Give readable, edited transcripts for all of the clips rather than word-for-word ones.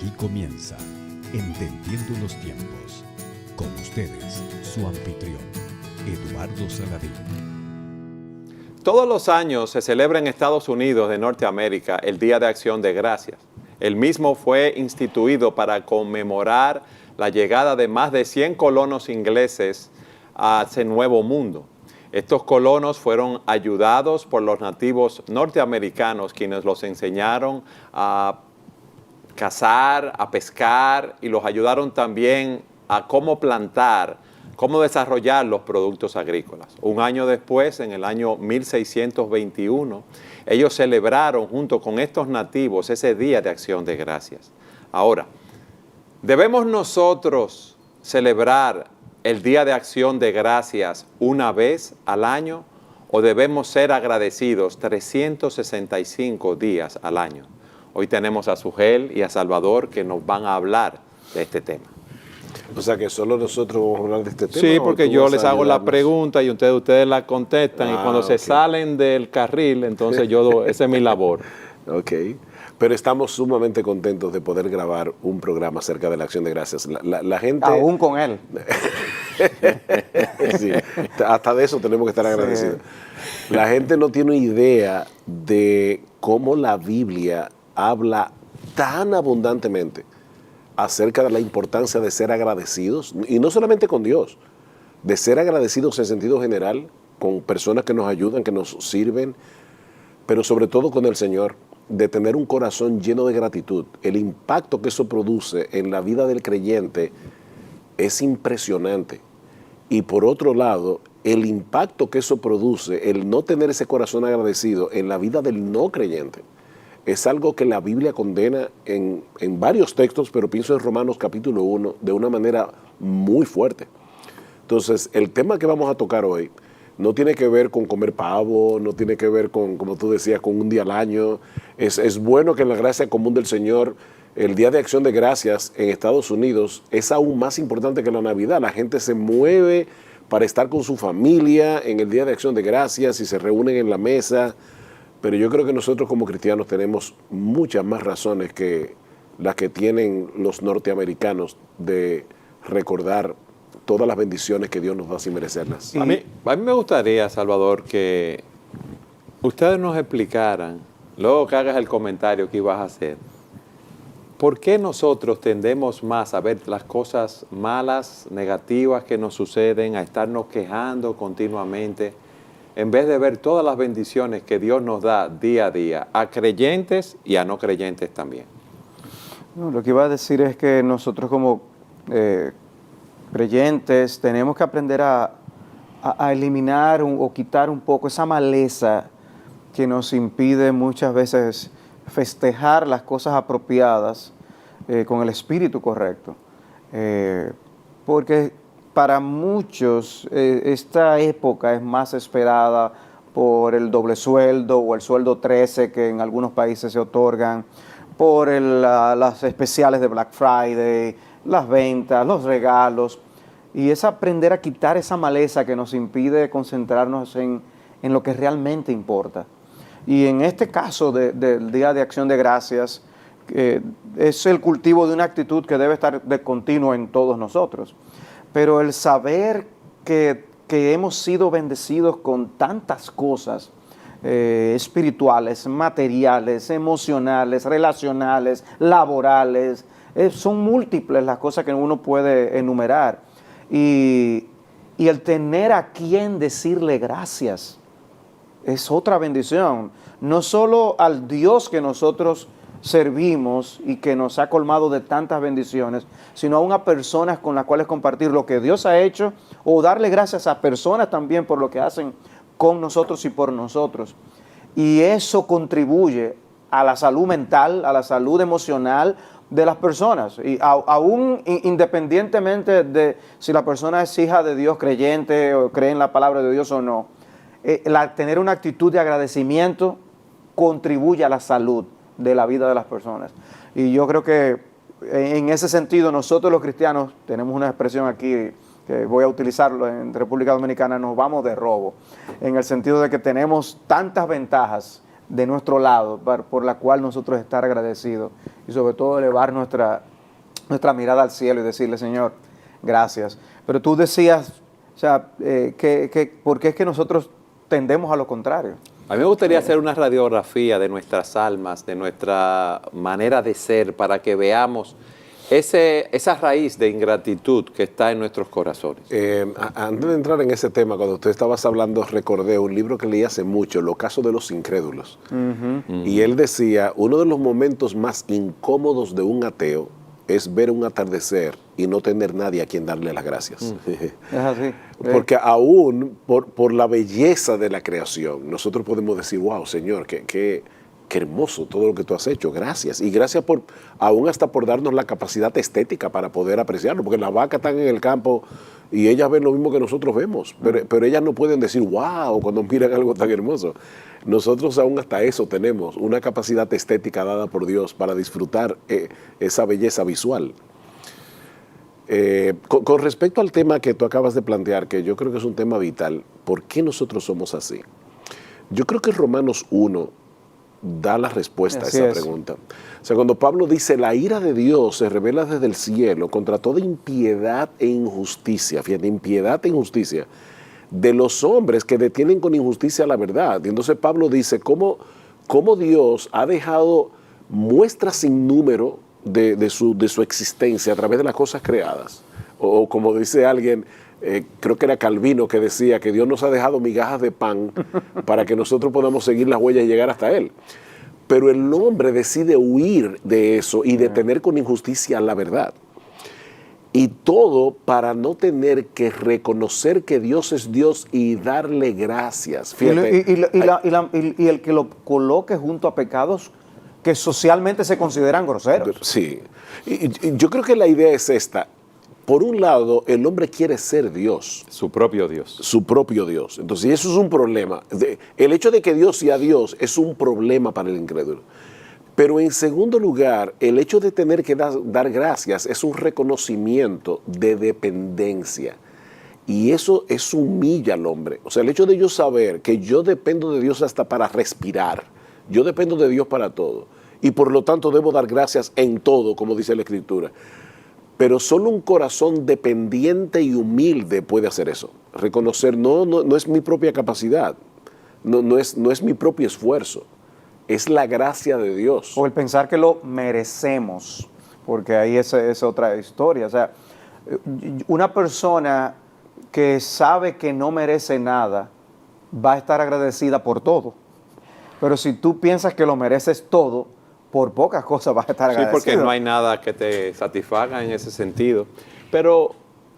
Aquí comienza Entendiendo los Tiempos. Con ustedes, su anfitrión, Eduardo Saladín. Todos los años se celebra en Estados Unidos de Norteamérica el Día de Acción de Gracias. El mismo fue instituido para conmemorar la llegada de más de 100 colonos ingleses a ese nuevo mundo. Estos colonos fueron ayudados por los nativos norteamericanos, quienes los enseñaron a cazar, a pescar, y los ayudaron también a cómo plantar, cómo desarrollar los productos agrícolas. Un año después, en el año 1621, ellos celebraron junto con estos nativos ese Día de Acción de Gracias. Ahora, ¿debemos nosotros celebrar el Día de Acción de Gracias una vez al año o debemos ser agradecidos 365 días al año? Hoy tenemos a Sugel y a Salvador que nos van a hablar de este tema. O sea que solo nosotros vamos a hablar de este tema. Sí, porque yo les hago la pregunta y ustedes la contestan, y cuando se salen del carril, entonces esa es mi labor. Ok, pero estamos sumamente contentos de poder grabar un programa acerca de la Acción de Gracias. La gente... Aún con él. Sí, hasta de eso tenemos que estar agradecidos. Sí. La gente no tiene idea de cómo la Biblia habla tan abundantemente acerca de la importancia de ser agradecidos, y no solamente con Dios, de ser agradecidos en sentido general, con personas que nos ayudan, que nos sirven, pero sobre todo con el Señor, de tener un corazón lleno de gratitud. El impacto que eso produce en la vida del creyente es impresionante. Y por otro lado, el impacto que eso produce, el no tener ese corazón agradecido en la vida del no creyente, es algo que la Biblia condena en varios textos, pero pienso en Romanos capítulo 1 de una manera muy fuerte. Entonces, el tema que vamos a tocar hoy no tiene que ver con comer pavo, no tiene que ver con, como tú decías, con un día al año. Es bueno que en la gracia común del Señor, el Día de Acción de Gracias en Estados Unidos es aún más importante que la Navidad. La gente se mueve para estar con su familia en el Día de Acción de Gracias y se reúnen en la mesa. Pero yo creo que nosotros como cristianos tenemos muchas más razones que las que tienen los norteamericanos de recordar todas las bendiciones que Dios nos da sin merecerlas. A mí me gustaría, Salvador, que ustedes nos explicaran, luego que hagas el comentario que ibas a hacer, ¿por qué nosotros tendemos más a ver las cosas malas, negativas que nos suceden, a estarnos quejando continuamente, en vez de ver todas las bendiciones que Dios nos da día a día, a creyentes y a no creyentes también? No, lo que iba a decir es que nosotros como creyentes tenemos que aprender a eliminar o quitar un poco esa maleza que nos impide muchas veces festejar las cosas apropiadas con el espíritu correcto. Porque para muchos esta época es más esperada por el doble sueldo o el sueldo 13 que en algunos países se otorgan, por las especiales de Black Friday, las ventas, los regalos, y es aprender a quitar esa maleza que nos impide concentrarnos en lo que realmente importa. Y en este caso del Día de Acción de Gracias, es el cultivo de una actitud que debe estar de continuo en todos nosotros. Pero el saber que hemos sido bendecidos con tantas cosas espirituales, materiales, emocionales, relacionales, laborales, son múltiples las cosas que uno puede enumerar. Y el tener a quien decirle gracias es otra bendición. No solo al Dios que nosotros servimos y que nos ha colmado de tantas bendiciones, sino a unas personas con las cuales compartir lo que Dios ha hecho, o darle gracias a personas también por lo que hacen con nosotros y por nosotros. Y eso contribuye a la salud mental, a la salud emocional de las personas, y aún independientemente de si la persona es hija de Dios, creyente o cree en la palabra de Dios o no, tener una actitud de agradecimiento contribuye a la salud de la vida de las personas. Y yo creo que en ese sentido nosotros los cristianos tenemos una expresión aquí que voy a utilizarlo en República Dominicana: nos vamos de robo, en el sentido de que tenemos tantas ventajas de nuestro lado por la cual nosotros estar agradecidos y sobre todo elevar nuestra mirada al cielo y decirle, Señor, gracias. Pero tú decías, o sea, ¿por qué es que nosotros tendemos a lo contrario? A mí me gustaría hacer una radiografía de nuestras almas, de nuestra manera de ser, para que veamos esa raíz de ingratitud que está en nuestros corazones. Antes de entrar en ese tema, cuando usted estabas hablando, recordé un libro que leí hace mucho, El ocaso de los incrédulos. Y él decía, uno de los momentos más incómodos de un ateo es ver un atardecer y no tener nadie a quien darle las gracias. Es así. Porque aún por la belleza de la creación, nosotros podemos decir, wow, Señor, qué hermoso todo lo que tú has hecho, gracias. Y gracias aún hasta por darnos la capacidad estética para poder apreciarlo, porque las vacas están en el campo y ellas ven lo mismo que nosotros vemos, pero ellas no pueden decir, wow, cuando miran algo tan hermoso. Nosotros aún hasta eso tenemos una capacidad estética dada por Dios para disfrutar esa belleza visual. Con respecto al tema que tú acabas de plantear, que yo creo que es un tema vital, ¿por qué nosotros somos así? Yo creo que Romanos 1 da la respuesta a esa pregunta. O sea, cuando Pablo dice, la ira de Dios se revela desde el cielo contra toda impiedad e injusticia, fíjate, impiedad e injusticia, de los hombres que detienen con injusticia la verdad. Y entonces Pablo dice, ¿cómo Dios ha dejado muestras sin número de su existencia a través de las cosas creadas? O como dice alguien, creo que era Calvino, que decía que Dios nos ha dejado migajas de pan para que nosotros podamos seguir las huellas y llegar hasta Él. Pero el hombre decide huir de eso y detener con injusticia la verdad. Y todo para no tener que reconocer que Dios es Dios y darle gracias. Fíjate, y el que lo coloque junto a pecados que socialmente se consideran groseros. Sí. Y yo creo que la idea es esta. Por un lado, el hombre quiere ser Dios. Su propio Dios. Su propio Dios. Entonces, eso es un problema. El hecho de que Dios sea Dios es un problema para el incrédulo. Pero en segundo lugar, el hecho de tener que dar gracias es un reconocimiento de dependencia. Y eso humilla al hombre. O sea, el hecho de yo saber que yo dependo de Dios hasta para respirar. Yo dependo de Dios para todo. Y por lo tanto debo dar gracias en todo, como dice la Escritura. Pero solo un corazón dependiente y humilde puede hacer eso. Reconocer, no es mi propia capacidad, no es mi propio esfuerzo, es la gracia de Dios. O el pensar que lo merecemos, porque ahí es otra historia. O sea, una persona que sabe que no merece nada va a estar agradecida por todo. Pero si tú piensas que lo mereces todo, por pocas cosas vas a estar agradecido. Sí, porque no hay nada que te satisfaga en ese sentido. Pero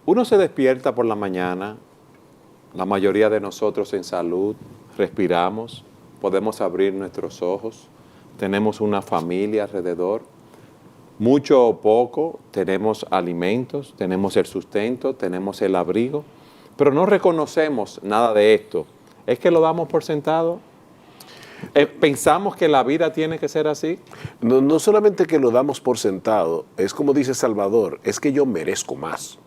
uno se despierta por la mañana, la mayoría de nosotros en salud, respiramos, podemos abrir nuestros ojos, tenemos una familia alrededor, mucho o poco, tenemos alimentos, tenemos el sustento, tenemos el abrigo, pero no reconocemos nada de esto. ¿Es que lo damos por sentado? ¿Pensamos que la vida tiene que ser así? No solamente que lo damos por sentado, es como dice Salvador, es que yo merezco más.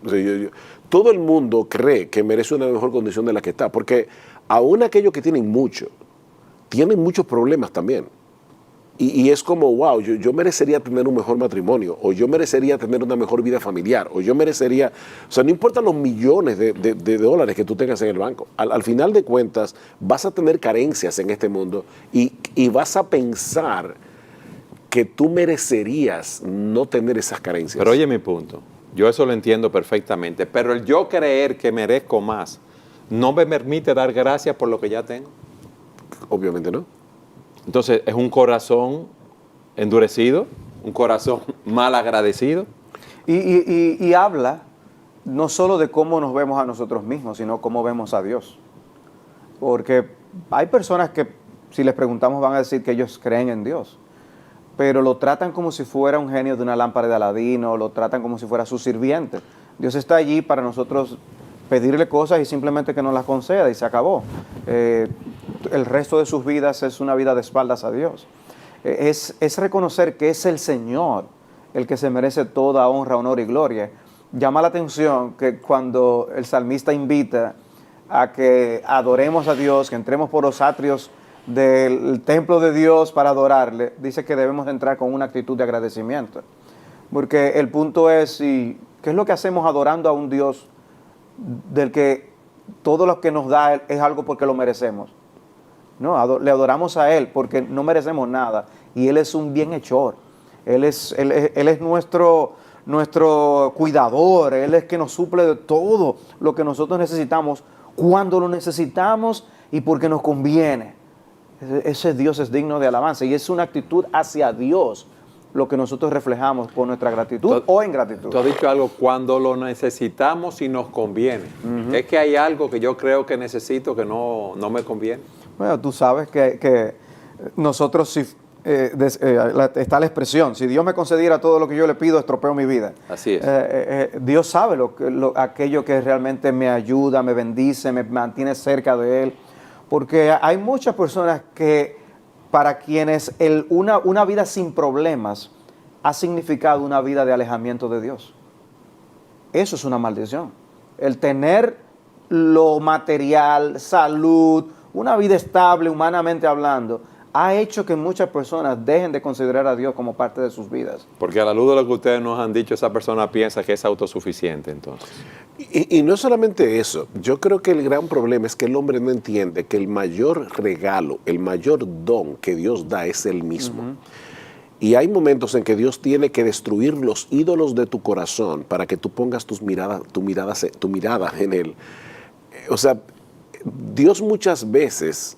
O sea, todo el mundo cree que merece una mejor condición de la que está, porque aún aquellos que tienen muchos problemas también. Y es como, wow, yo merecería tener un mejor matrimonio, o yo merecería tener una mejor vida familiar, o yo merecería, o sea, no importa los millones de dólares que tú tengas en el banco, al final de cuentas vas a tener carencias en este mundo y vas a pensar que tú merecerías no tener esas carencias. Pero oye mi punto, yo eso lo entiendo perfectamente, pero el yo creer que merezco más no me permite dar gracias por lo que ya tengo. Obviamente no. Entonces, es un corazón endurecido, un corazón mal agradecido. Y habla no solo de cómo nos vemos a nosotros mismos, sino cómo vemos a Dios. Porque hay personas que, si les preguntamos, van a decir que ellos creen en Dios, pero lo tratan como si fuera un genio de una lámpara de Aladino, lo tratan como si fuera su sirviente. Dios está allí para nosotros pedirle cosas y simplemente que nos las conceda y se acabó. El resto de sus vidas es una vida de espaldas a Dios. Es reconocer que es el Señor el que se merece toda honra, honor y gloria. Llama la atención que cuando el salmista invita a que adoremos a Dios, que entremos por los atrios del templo de Dios para adorarle, dice que debemos entrar con una actitud de agradecimiento. Porque el punto es, ¿qué es lo que hacemos adorando a un Dios del que todo lo que nos da es algo porque lo merecemos? No, le adoramos a Él porque no merecemos nada y Él es un bienhechor. Él es nuestro cuidador, Él es que nos suple de todo lo que nosotros necesitamos cuando lo necesitamos y porque nos conviene. Ese Dios es digno de alabanza y es una actitud hacia Dios lo que nosotros reflejamos por nuestra gratitud o ingratitud. Tú has dicho algo, cuando lo necesitamos y nos conviene. Es que hay algo que yo creo que necesito que no me conviene. Bueno, tú sabes que nosotros, si está la expresión, si Dios me concediera todo lo que yo le pido, estropeo mi vida. Así es. Dios sabe aquello que realmente me ayuda, me bendice, me mantiene cerca de Él. Porque hay muchas personas para quienes una vida sin problemas ha significado una vida de alejamiento de Dios. Eso es una maldición. El tener lo material, salud, una vida estable humanamente hablando, ha hecho que muchas personas dejen de considerar a Dios como parte de sus vidas. Porque a la luz de lo que ustedes nos han dicho, esa persona piensa que es autosuficiente entonces. Y no solamente eso, yo creo que el gran problema es que el hombre no entiende que el mayor regalo, el mayor don que Dios da es Él mismo. Y hay momentos en que Dios tiene que destruir los ídolos de tu corazón para que tú pongas tu mirada en Él. O sea, Dios muchas veces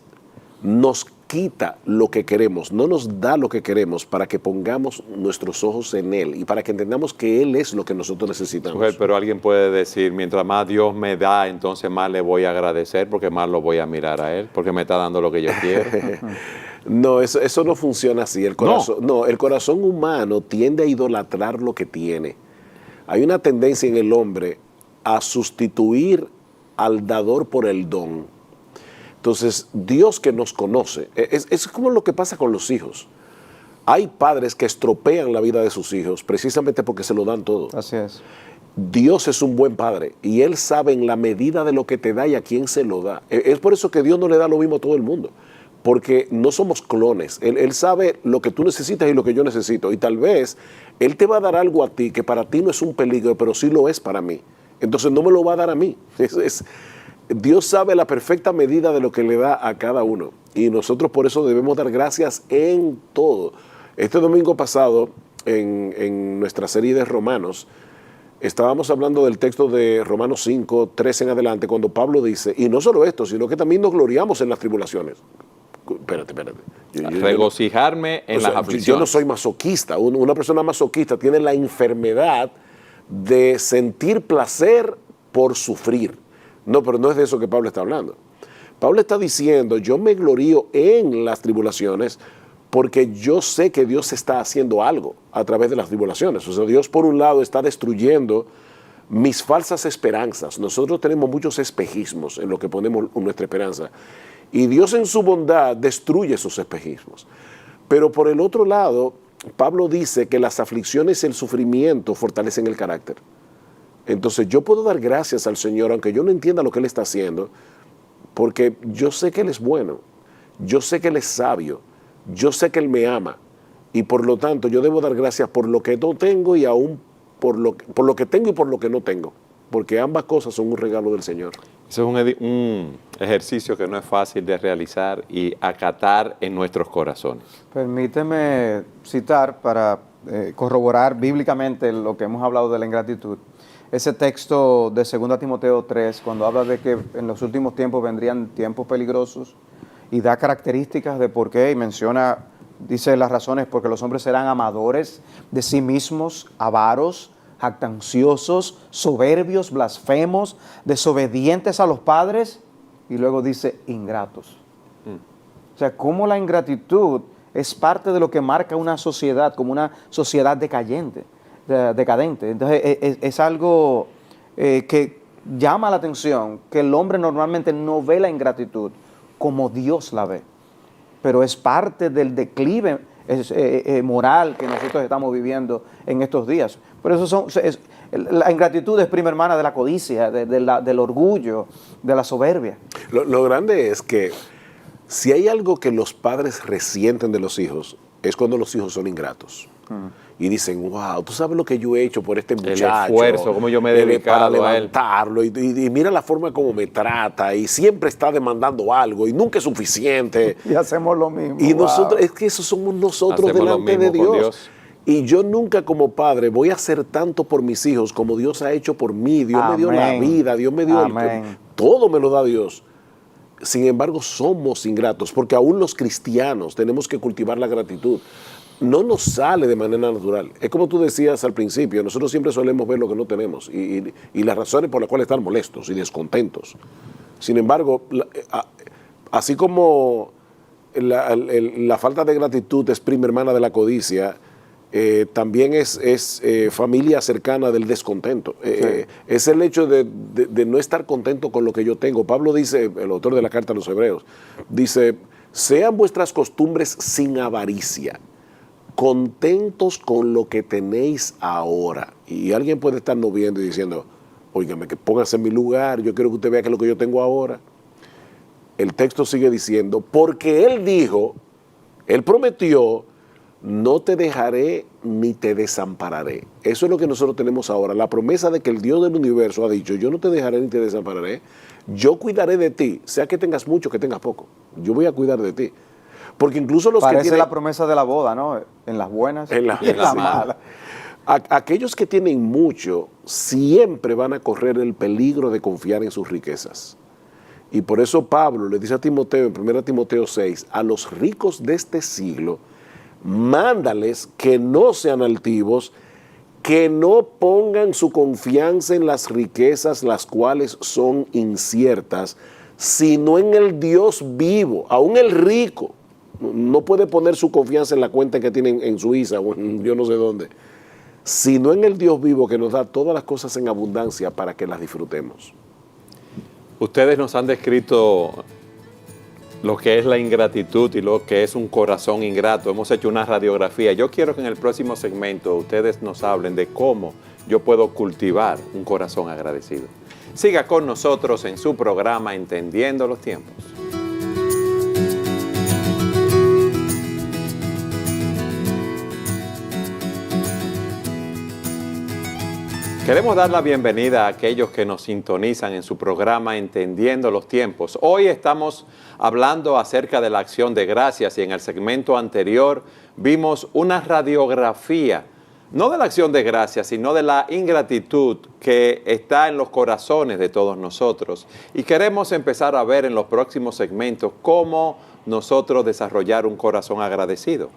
nos quita lo que queremos, no nos da lo que queremos para que pongamos nuestros ojos en Él y para que entendamos que Él es lo que nosotros necesitamos. Pero alguien puede decir, mientras más Dios me da, entonces más le voy a agradecer porque más lo voy a mirar a Él, porque me está dando lo que yo quiero. No, eso no funciona así. El corazón humano tiende a idolatrar lo que tiene. Hay una tendencia en el hombre a sustituir al dador por el don. Entonces, Dios que nos conoce, es como lo que pasa con los hijos. Hay padres que estropean la vida de sus hijos precisamente porque se lo dan todo. Así es. Dios es un buen padre y Él sabe en la medida de lo que te da y a quién se lo da. Es por eso que Dios no le da lo mismo a todo el mundo, porque no somos clones. Él sabe lo que tú necesitas y lo que yo necesito. Y tal vez Él te va a dar algo a ti que para ti no es un peligro, pero sí lo es para mí. Entonces no me lo va a dar a mí. Dios sabe la perfecta medida de lo que le da a cada uno y nosotros por eso debemos dar gracias en todo. Este domingo pasado, en nuestra serie de Romanos, estábamos hablando del texto de Romanos 5, 13 en adelante, cuando Pablo dice, y no solo esto, sino que también nos gloriamos en las tribulaciones. Espérate. Regocijarme en las aflicciones. Yo no soy masoquista. Una persona masoquista tiene la enfermedad de sentir placer por sufrir. No, pero no es de eso que Pablo está hablando. Pablo está diciendo, yo me glorío en las tribulaciones porque yo sé que Dios está haciendo algo a través de las tribulaciones. O sea, Dios por un lado está destruyendo mis falsas esperanzas. Nosotros tenemos muchos espejismos en lo que ponemos nuestra esperanza. Y Dios en su bondad destruye esos espejismos. Pero por el otro lado, Pablo dice que las aflicciones y el sufrimiento fortalecen el carácter. Entonces yo puedo dar gracias al Señor, aunque yo no entienda lo que Él está haciendo, porque yo sé que Él es bueno, yo sé que Él es sabio, yo sé que Él me ama, y por lo tanto yo debo dar gracias por lo que no tengo y aún por lo que tengo y por lo que no tengo, porque ambas cosas son un regalo del Señor. Ese es un ejercicio que no es fácil de realizar y acatar en nuestros corazones. Permíteme citar para corroborar bíblicamente lo que hemos hablado de la ingratitud. Ese texto de 2 Timoteo 3, cuando habla de que en los últimos tiempos vendrían tiempos peligrosos y da características de por qué y menciona, dice las razones, porque los hombres serán amadores de sí mismos, avaros, jactanciosos, soberbios, blasfemos, desobedientes a los padres y luego dice ingratos. O sea, cómo la ingratitud es parte de lo que marca una sociedad como una sociedad decadente. Entonces es algo que llama la atención, que el hombre normalmente no ve la ingratitud como Dios la ve, pero es parte del declive moral que nosotros estamos viviendo en estos días. Por eso la ingratitud es prima hermana de la codicia, del orgullo, de la soberbia. Lo grande es que Si hay algo que los padres resienten de los hijos, es cuando los hijos son ingratos. Y dicen, wow, tú sabes lo que yo he hecho por este muchacho. El esfuerzo, cómo yo me he dedicado para a él. levantarlo. Y mira la forma como me trata. Y siempre está demandando algo. Y nunca es suficiente. Y hacemos lo mismo. Y wow. nosotros, es que eso somos nosotros Hacemos lo delante de mismo con Dios. Y yo nunca como padre voy a hacer tanto por mis hijos como Dios ha hecho por mí. Dios me dio la vida, Dios me dio todo me lo da Dios. Sin embargo, somos ingratos, porque aún los cristianos tenemos que cultivar la gratitud. No nos sale de manera natural. Es como tú decías al principio, nosotros siempre solemos ver lo que no tenemos y las razones por las cuales estar molestos y descontentos. Sin embargo, así como la falta de gratitud es prima hermana de la codicia, también es familia cercana del descontento. Sí. Es el hecho de no estar contento con lo que yo tengo. Pablo dice, el autor de la carta a los Hebreos, dice, sean vuestras costumbres sin avaricia, contentos con lo que tenéis ahora. Y alguien puede estarnos viendo y diciendo, óigame, que póngase en mi lugar, yo quiero que usted vea que es lo que yo tengo ahora. El texto sigue diciendo, porque Él dijo, Él prometió, no te dejaré ni te desampararé. Eso es lo que nosotros tenemos ahora, la promesa de que el Dios del universo ha dicho, yo no te dejaré ni te desampararé, yo cuidaré de ti, sea que tengas mucho, que tengas poco, yo voy a cuidar de ti. Porque incluso los Parece que tienen... la promesa de la boda, ¿no? En las buenas y en las malas. Aquellos que tienen mucho siempre van a correr el peligro de confiar en sus riquezas. Y por eso Pablo le dice a Timoteo en 1 Timoteo 6, a los ricos de este siglo, mándales que no sean altivos, que no pongan su confianza en las riquezas, las cuales son inciertas, sino en el Dios vivo. Aún el rico no puede poner su confianza en la cuenta que tiene en Suiza o en yo no sé dónde, sino en el Dios vivo que nos da todas las cosas en abundancia para que las disfrutemos. Ustedes nos han descrito lo que es la ingratitud y lo que es un corazón ingrato. Hemos hecho una radiografía. Yo quiero que en el próximo segmento ustedes nos hablen de cómo yo puedo cultivar un corazón agradecido. Siga con nosotros en su programa Entendiendo los Tiempos. Queremos dar la bienvenida a aquellos que nos sintonizan en su programa Entendiendo los Tiempos. Hoy estamos hablando acerca de la acción de gracias y en el segmento anterior vimos una radiografía, no de la acción de gracias, sino de la ingratitud que está en los corazones de todos nosotros. Y queremos empezar a ver en los próximos segmentos cómo nosotros desarrollar un corazón agradecido.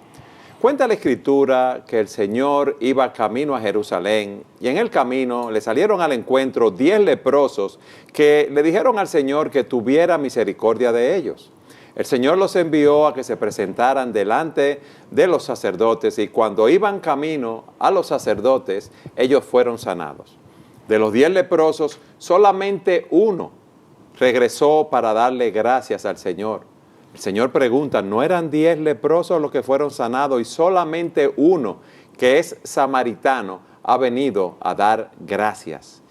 Cuenta la Escritura que el Señor iba camino a Jerusalén y en el camino le salieron al encuentro 10 leprosos que le dijeron al Señor que tuviera misericordia de ellos. El Señor los envió a que se presentaran delante de los sacerdotes y cuando iban camino a los sacerdotes, ellos fueron sanados. De los 10 leprosos, solamente uno regresó para darle gracias al Señor. El Señor pregunta, ¿no eran 10 leprosos los que fueron sanados y solamente uno, que es samaritano, ha venido a dar gracias?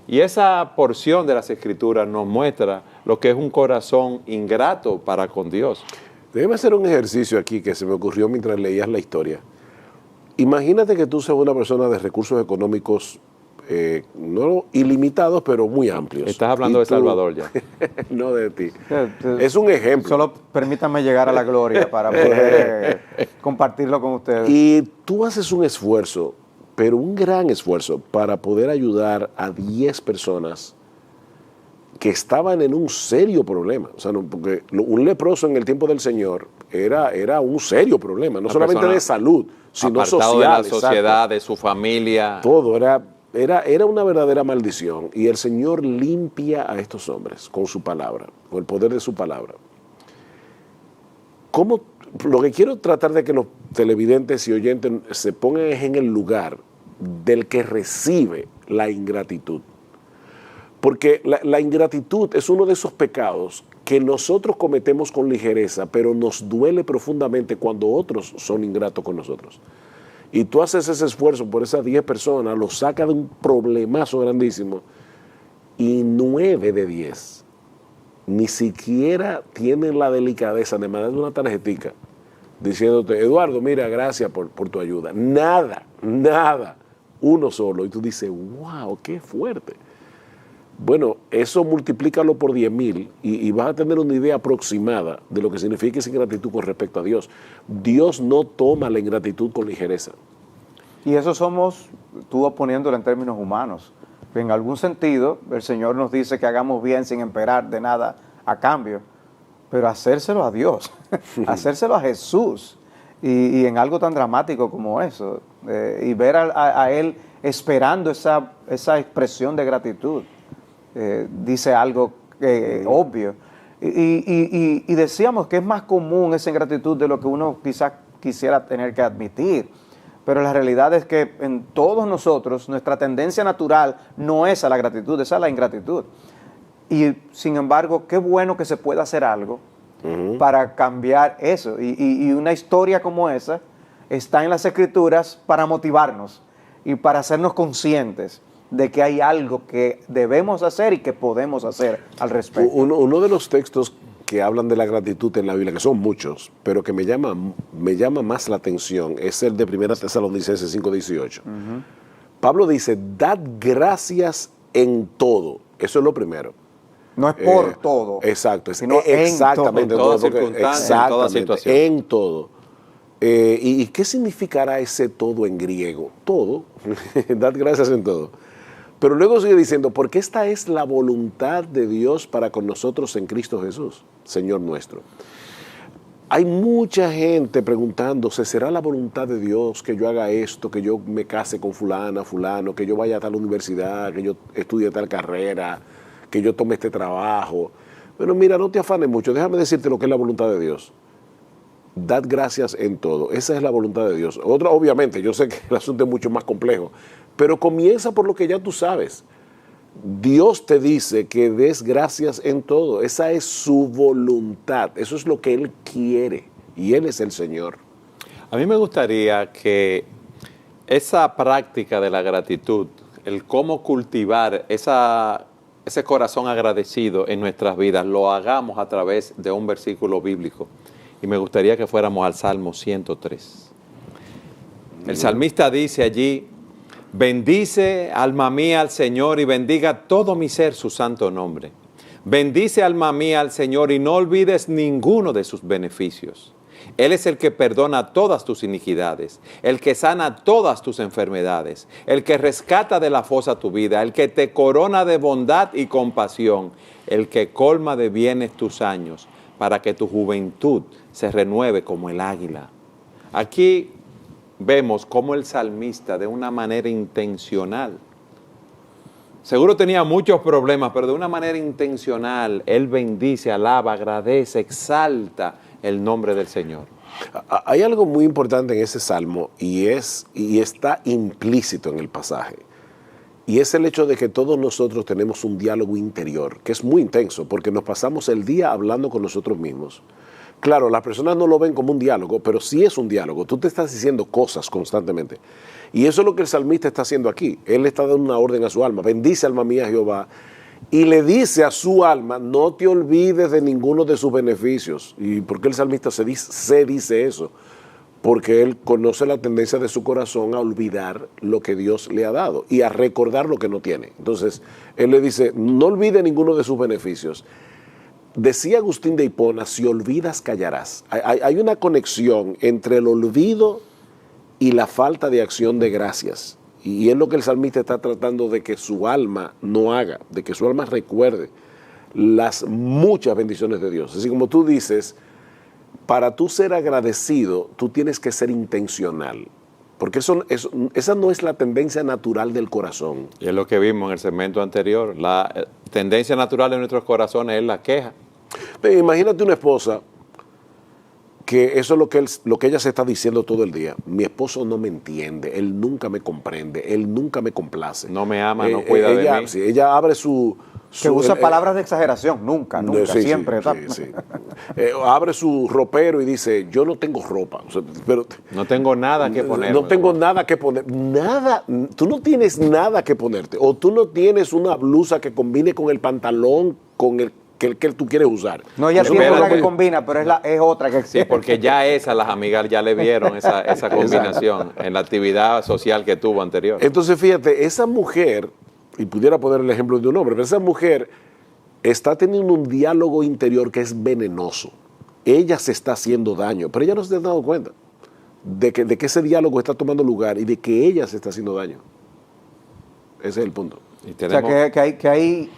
Y esa porción de las Escrituras nos muestra lo que es un corazón ingrato para con Dios. Déjame hacer un ejercicio aquí que se me ocurrió mientras leías la historia. Imagínate que tú seas una persona de recursos económicos no ilimitados, pero muy amplios. Estás hablando de Salvador ya. No de ti. Es un ejemplo. Solo permítanme llegar a la gloria para poder compartirlo con ustedes. Y tú haces un esfuerzo, pero un gran esfuerzo, para poder ayudar a 10 personas que estaban en un serio problema. O sea, no, porque un leproso en el tiempo del Señor era un serio problema, no solamente de salud, sino social. De la sociedad, de su familia. Todo era una verdadera maldición. Y el Señor limpia a estos hombres con su palabra, con el poder de su palabra. Lo que quiero tratar de que los televidentes y oyentes se pongan es en el lugar del que recibe la ingratitud. Porque la ingratitud es uno de esos pecados que nosotros cometemos con ligereza, pero nos duele profundamente cuando otros son ingratos con nosotros. Y tú haces ese esfuerzo por esas 10 personas, los sacas de un problemazo grandísimo, y 9 de 10 ni siquiera tienen la delicadeza de mandar una tarjetica diciéndote, Eduardo, mira, gracias por tu ayuda. Nada, nada. Uno solo. Y tú dices, wow, qué fuerte. Bueno, eso multiplícalo por 10,000 y vas a tener una idea aproximada de lo que significa esa ingratitud con respecto a Dios. Dios no toma la ingratitud con ligereza. Y eso somos, tú poniéndolo en términos humanos. En algún sentido, el Señor nos dice que hagamos bien sin esperar de nada a cambio, pero hacérselo a Dios, hacérselo a Jesús, y en algo tan dramático como eso, y ver a Él esperando esa expresión de gratitud, dice algo obvio. Y decíamos que es más común esa ingratitud de lo que uno quizás quisiera tener que admitir. Pero la realidad es que en todos nosotros, nuestra tendencia natural no es a la gratitud, es a la ingratitud. Y sin embargo, qué bueno que se pueda hacer algo para cambiar eso. Y una historia como esa está en las Escrituras para motivarnos y para hacernos conscientes de que hay algo que debemos hacer y que podemos hacer al respecto. Uno de los textos que hablan de la gratitud en la Biblia, que son muchos, pero que me llama más la atención, es el de 1 Tesalonicenses 5:18. Pablo dice, dad gracias en todo. Eso es lo primero. No es por todo. Exacto, sino exactamente en toda circunstancia, en toda situación. En todo. ¿Y qué significará ese todo en griego? Todo. Dad gracias en todo. Pero luego sigue diciendo, porque esta es la voluntad de Dios para con nosotros en Cristo Jesús, Señor nuestro. Hay mucha gente preguntándose, ¿será la voluntad de Dios que yo haga esto, que yo me case con fulana, fulano, que yo vaya a tal universidad, que yo estudie tal carrera, que yo tome este trabajo? Bueno, mira, no te afanes mucho, déjame decirte lo que es la voluntad de Dios. Dad gracias en todo, esa es la voluntad de Dios. Otra, obviamente, yo sé que el asunto es mucho más complejo, pero comienza por lo que ya tú sabes. Dios te dice que des gracias en todo. Esa es su voluntad. Eso es lo que Él quiere. Y Él es el Señor. A mí me gustaría que esa práctica de la gratitud, el cómo cultivar ese corazón agradecido en nuestras vidas, lo hagamos a través de un versículo bíblico. Y me gustaría que fuéramos al Salmo 103. El salmista dice allí, bendice, alma mía, al Señor, y bendiga todo mi ser su santo nombre. Bendice, alma mía, al Señor, y no olvides ninguno de sus beneficios. Él es el que perdona todas tus iniquidades, el que sana todas tus enfermedades, el que rescata de la fosa tu vida, el que te corona de bondad y compasión, el que colma de bienes tus años, para que tu juventud se renueve como el águila. Aquí vemos cómo el salmista, de una manera intencional, seguro tenía muchos problemas, pero de una manera intencional, él bendice, alaba, agradece, exalta el nombre del Señor. Hay algo muy importante en ese salmo y está implícito en el pasaje. Y es el hecho de que todos nosotros tenemos un diálogo interior, que es muy intenso, porque nos pasamos el día hablando con nosotros mismos. Claro, las personas no lo ven como un diálogo, pero sí es un diálogo. Tú te estás diciendo cosas constantemente. Y eso es lo que el salmista está haciendo aquí. Él está dando una orden a su alma. Bendice, alma mía, Jehová. Y le dice a su alma, no te olvides de ninguno de sus beneficios. ¿Y por qué el salmista se dice eso? Porque él conoce la tendencia de su corazón a olvidar lo que Dios le ha dado y a recordar lo que no tiene. Entonces, él le dice, no olvide ninguno de sus beneficios. Decía Agustín de Hipona, si olvidas, callarás. Hay una conexión entre el olvido y la falta de acción de gracias. Y es lo que el salmista está tratando de que su alma no haga, de que su alma recuerde las muchas bendiciones de Dios. Así como tú dices, para tú ser agradecido, tú tienes que ser intencional. Porque esa no es la tendencia natural del corazón. Y es lo que vimos en el segmento anterior. La tendencia natural de nuestros corazones es la queja. Pero imagínate una esposa que eso es lo que ella se está diciendo todo el día. Mi esposo no me entiende, él nunca me comprende, él nunca me complace. No me ama, no cuida de mí. Sí, ella abre su que usa palabras de exageración, nunca, sí, siempre. Sí. Abre su ropero y dice, yo no tengo ropa. O sea, pero, no tengo nada que poner. No tengo nada que poner. Nada, tú no tienes nada que ponerte. O tú no tienes una blusa que combine con el pantalón, con el que tú quieres usar. No, ella Eso tiene me una parece- que combina, pero es otra que Sí, porque ya las amigas ya le vieron esa combinación en la actividad social que tuvo anterior. Entonces, fíjate, esa mujer, y pudiera poner el ejemplo de un hombre, pero esa mujer está teniendo un diálogo interior que es venenoso. Ella se está haciendo daño, pero ella no se ha dado cuenta de que ese diálogo está tomando lugar y de que ella se está haciendo daño. Ese es el punto. Y O sea, tenemos, que hay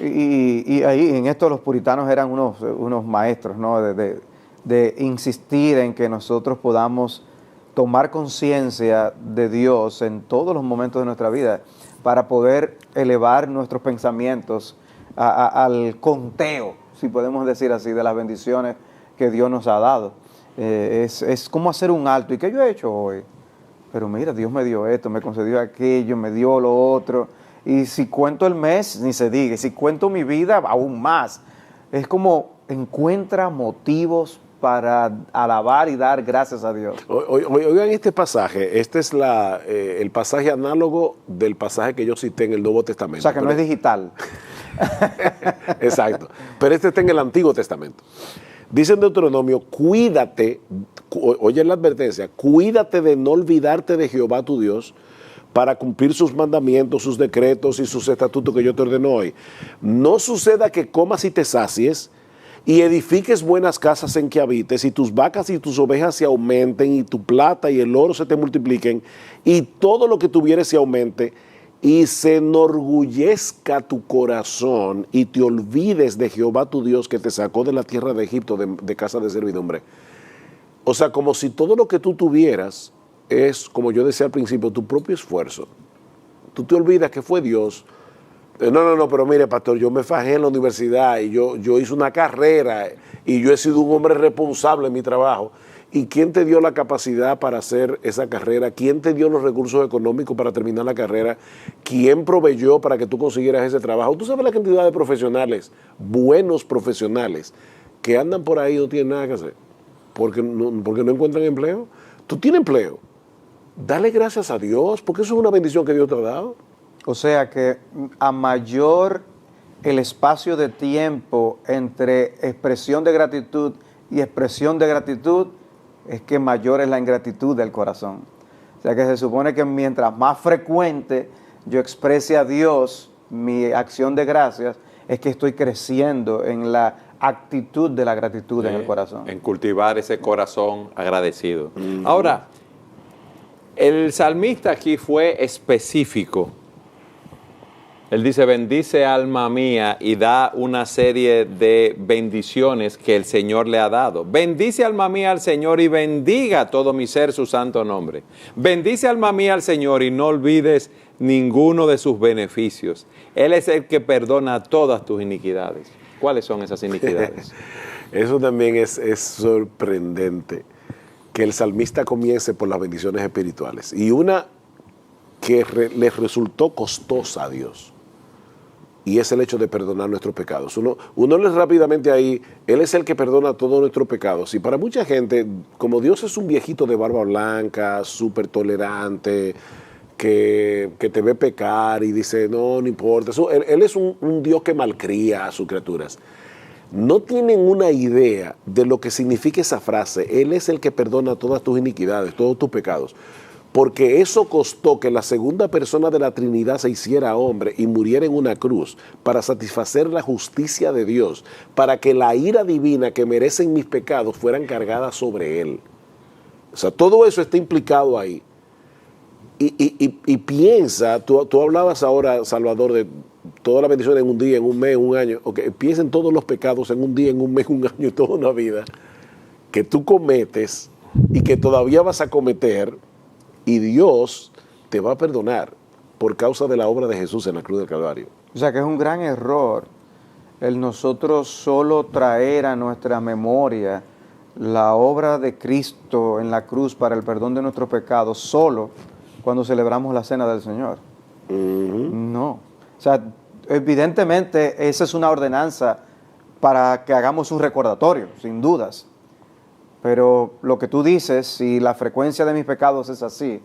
y ahí en esto los puritanos eran unos maestros, ¿no? De insistir en que nosotros podamos tomar conciencia de Dios en todos los momentos de nuestra vida para poder elevar nuestros pensamientos al conteo, si podemos decir así, de las bendiciones que Dios nos ha dado. Es como hacer un alto. ¿Y qué yo he hecho hoy? Pero mira, Dios me dio esto, me concedió aquello, me dio lo otro. Y si cuento el mes, ni se diga. Y si cuento mi vida, aún más. Es como encuentra motivos para alabar y dar gracias a Dios. Oigan este pasaje. Este es el pasaje análogo del pasaje que yo cité en el Nuevo O Testamento. sea, que no es digital. Exacto. Pero este está en el Antiguo Testamento. Dice en Deuteronomio, cuídate, oye la advertencia, cuídate de no olvidarte de Jehová tu Dios para cumplir sus mandamientos, sus decretos y sus estatutos que yo te ordeno hoy. No suceda que comas y te sacies y edifiques buenas casas en que habites y tus vacas y tus ovejas se aumenten y tu plata y el oro se te multipliquen y todo lo que tuvieres se aumente y se enorgullezca tu corazón y te olvides de Jehová tu Dios que te sacó de la tierra de Egipto de casa de servidumbre. O sea, como si todo lo que tú tuvieras es, como yo decía al principio, tu propio esfuerzo. Tú te olvidas que fue Dios. No, pero mire, pastor, yo me fajé en la universidad y yo hice una carrera y yo he sido un hombre responsable en mi trabajo. ¿Y quién te dio la capacidad para hacer esa carrera? ¿Quién te dio los recursos económicos para terminar la carrera? ¿Quién proveyó para que tú consiguieras ese trabajo? Tú sabes la cantidad de profesionales, buenos profesionales, que andan por ahí y no tienen nada que hacer porque no encuentran empleo. Tú tienes empleo. Dale gracias a Dios, porque eso es una bendición que Dios te ha dado. O sea que a mayor el espacio de tiempo entre expresión de gratitud y expresión de gratitud, es que mayor es la ingratitud del corazón. O sea que se supone que mientras más frecuente yo exprese a Dios mi acción de gracias, es que estoy creciendo en la actitud de la gratitud en el corazón. en cultivar ese corazón agradecido. Ahora, el salmista aquí fue específico. Él dice, bendice alma mía, y da una serie de bendiciones que el Señor le ha dado. Bendice alma mía al Señor y bendiga todo mi ser su santo nombre. Bendice alma mía al Señor y no olvides ninguno de sus beneficios. Él es el que perdona todas tus iniquidades. ¿Cuáles son esas iniquidades? Eso también es sorprendente, que el salmista comience por las bendiciones espirituales. Y una que le resultó costosa a Dios. Y es el hecho de perdonar nuestros pecados. Uno lee rápidamente ahí, Él es el que perdona todos nuestros pecados. Y para mucha gente, como Dios es un viejito de barba blanca, súper tolerante, que te ve pecar y dice, no importa. Él es un Dios que malcría a sus criaturas. No tienen una idea de lo que significa esa frase. Él es el que perdona todas tus iniquidades, todos tus pecados. Porque eso costó que la segunda persona de la Trinidad se hiciera hombre y muriera en una cruz para satisfacer la justicia de Dios, para que la ira divina que merecen mis pecados fueran cargadas sobre él. O sea, todo eso está implicado ahí. Y piensa, tú hablabas ahora, Salvador, de todas las bendiciones en un día, en un mes, en un año. Okay, piensa en todos los pecados en un día, en un mes, un año, toda una vida, que tú cometes y que todavía vas a cometer. Y Dios te va a perdonar por causa de la obra de Jesús en la cruz del Calvario. O sea que es un gran error el nosotros solo traer a nuestra memoria la obra de Cristo en la cruz para el perdón de nuestros pecados solo cuando celebramos la cena del Señor. No. O sea, evidentemente esa es una ordenanza para que hagamos un recordatorio, sin dudas. Pero lo que tú dices, si la frecuencia de mis pecados es así,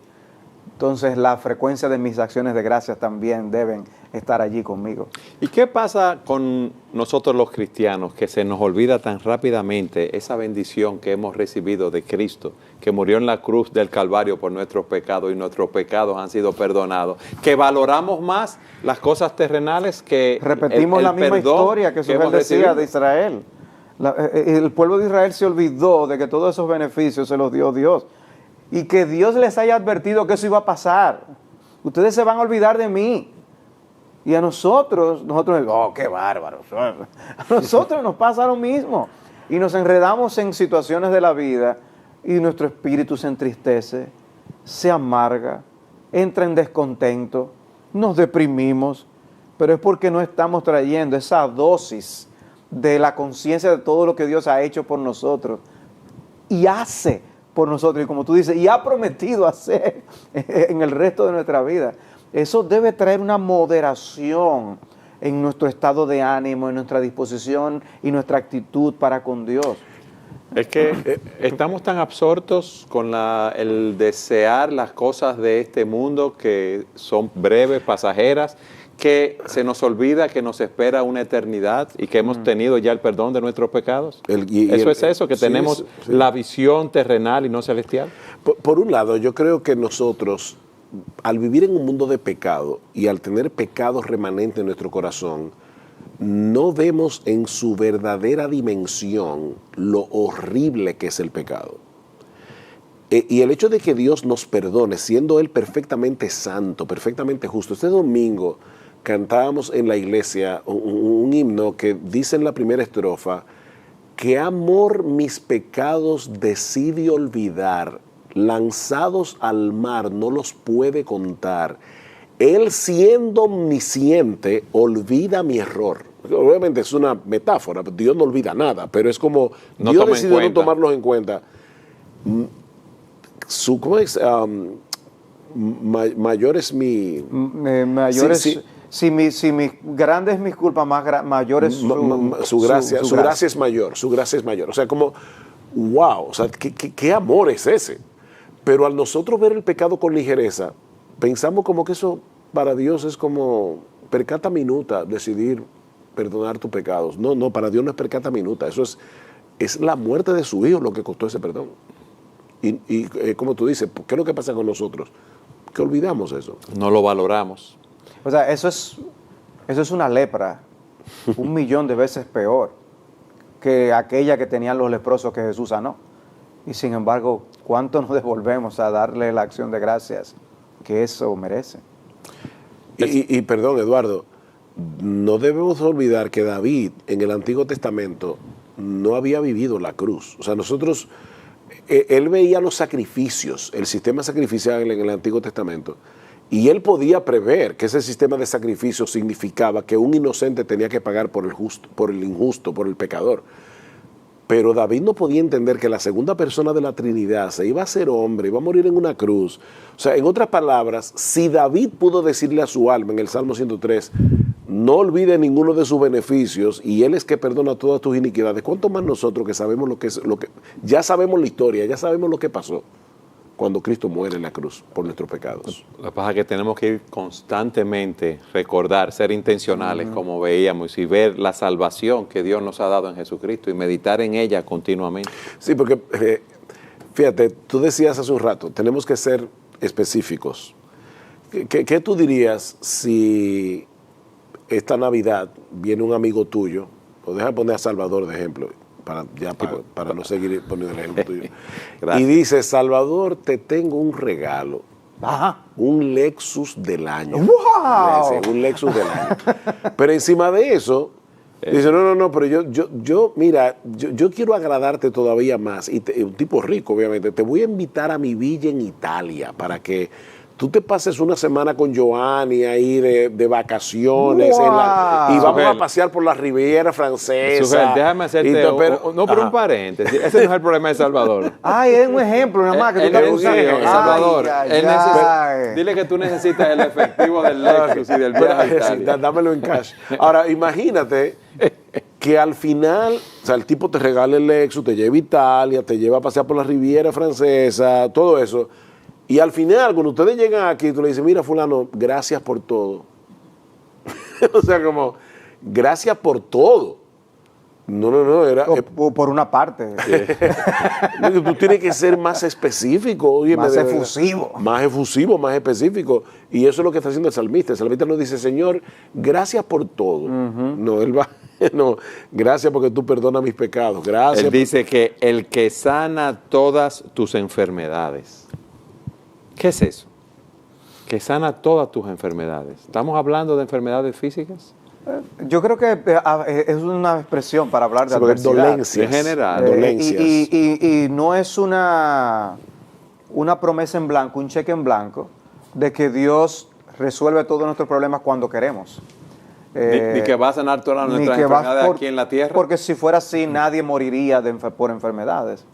entonces la frecuencia de mis acciones de gracias también deben estar allí conmigo. ¿Y qué pasa con nosotros los cristianos, que se nos olvida tan rápidamente esa bendición que hemos recibido de Cristo, que murió en la cruz del Calvario por nuestros pecados y nuestros pecados han sido perdonados, que valoramos más las cosas terrenales que Repetimos el la misma perdón historia que Samuel hemos decía recibido? de Israel. El pueblo de Israel se olvidó de que todos esos beneficios se los dio Dios y que Dios les haya advertido que eso iba a pasar. Ustedes se van a olvidar de mí. Y a nosotros, oh, qué bárbaros. A nosotros nos pasa lo mismo. Y nos enredamos en situaciones de la vida y nuestro espíritu se entristece, se amarga, entra en descontento, nos deprimimos, pero es porque no estamos trayendo esa dosis de la conciencia de todo lo que Dios ha hecho por nosotros y hace por nosotros, y como tú dices, y ha prometido hacer en el resto de nuestra vida. Eso debe traer una moderación en nuestro estado de ánimo, en nuestra disposición y nuestra actitud para con Dios. Es que estamos tan absortos con el desear las cosas de este mundo que son breves, pasajeras, que se nos olvida que nos espera una eternidad y que hemos tenido ya el perdón de nuestros pecados. Que tenemos sí. la visión terrenal y no celestial. Por un lado, yo creo que nosotros, al vivir en un mundo de pecado y al tener pecado remanente en nuestro corazón, no vemos en su verdadera dimensión lo horrible que es el pecado. Y el hecho de que Dios nos perdone, siendo Él perfectamente santo, perfectamente justo. Este domingo cantábamos en la iglesia un himno que dice en la primera estrofa: «Qué amor mis pecados decide olvidar, lanzados al mar no los puede contar. Él siendo omnisciente olvida mi error». Obviamente es una metáfora, Dios no olvida nada, pero es como No Dios toma en decidió no cuenta. tomarlos en cuenta. ¿Cómo es? Mayor es mi... Mayores, Sí, sí. Si mis grandes mis culpas, mayores su gracia es mayor, su gracia es mayor. O sea, como, wow, o sea, ¿qué amor es ese? Pero al nosotros ver el pecado con ligereza, pensamos como que eso para Dios es como percata minuta, decidir perdonar tus pecados. No, para Dios no es percata minuta, eso es la muerte de su hijo lo que costó ese perdón. Y como tú dices, ¿qué es lo que pasa con nosotros? Que olvidamos eso. No lo valoramos. O sea, eso es una lepra 1.000.000 de veces peor que aquella que tenían los leprosos que Jesús sanó. Y sin embargo, ¿cuánto nos devolvemos a darle la acción de gracias que eso merece? Y perdón, Eduardo, no debemos olvidar que David en el Antiguo Testamento no había vivido la cruz. O sea, nosotros, él veía los sacrificios, el sistema sacrificial en el Antiguo Testamento, y él podía prever que ese sistema de sacrificio significaba que un inocente tenía que pagar por el injusto, por el pecador. Pero David no podía entender que la segunda persona de la Trinidad se iba a hacer hombre, iba a morir en una cruz. O sea, en otras palabras, si David pudo decirle a su alma en el Salmo 103, no olvide ninguno de sus beneficios y Él es que perdona todas tus iniquidades, ¿cuánto más nosotros que sabemos ya sabemos la historia, ya sabemos lo que pasó cuando Cristo muere en la cruz por nuestros pecados? Lo que pasa es que tenemos que ir constantemente, recordar, ser intencionales, como veíamos, y ver la salvación que Dios nos ha dado en Jesucristo y meditar en ella continuamente. Sí, porque fíjate, tú decías hace un rato, tenemos que ser específicos. ¿Qué tú dirías si esta Navidad viene un amigo tuyo, o deja poner a Salvador de ejemplo, para no seguir poniendo el ejemplo tuyo, y dice: Salvador, te tengo un regalo, un Lexus del año. ¡Wow! Un Lexus del año. Pero encima de eso, dice: no, pero yo quiero agradarte todavía más, y un tipo rico, obviamente, te voy a invitar a mi villa en Italia para que tú te pases una semana con Giovanni ahí de vacaciones, ¡Wow! y vamos Sujel, a pasear por la Riviera Francesa. Sujel, déjame hacerte un paréntesis. Ese no es el problema de Salvador. Ay, es un ejemplo nada más que tú estás usando. Salvador, Ay. dile que tú necesitas el efectivo del Lexus y del viaje a Italia. Dámelo en cash. Ahora, imagínate que al final, o sea, el tipo te regala el Lexus, te lleva a Italia, te lleva a pasear por la Riviera Francesa, todo eso. Y al final, cuando ustedes llegan aquí, tú le dices, mira, fulano, gracias por todo. O sea, como, gracias por todo. No, era... Por una parte. Tú tienes que ser más específico. Oye, Más efusivo. Más efusivo, más específico. Y eso es lo que está haciendo el salmista. El salmista nos dice, Señor, gracias por todo. No, él va... No, gracias porque tú perdonas mis pecados. Gracias. Él dice que el que sana todas tus enfermedades. ¿Qué es eso? Que sana todas tus enfermedades. ¿Estamos hablando de enfermedades físicas? Yo creo que es una expresión para hablar de Sí, porque adversidad. dolencias. En general. Dolencias. Y no es una promesa en blanco, un cheque en blanco, de que Dios resuelve todos nuestros problemas cuando queremos. Ni que va a sanar todas Ni nuestras que va enfermedades aquí en la tierra. Porque si fuera así, nadie moriría por enfermedades.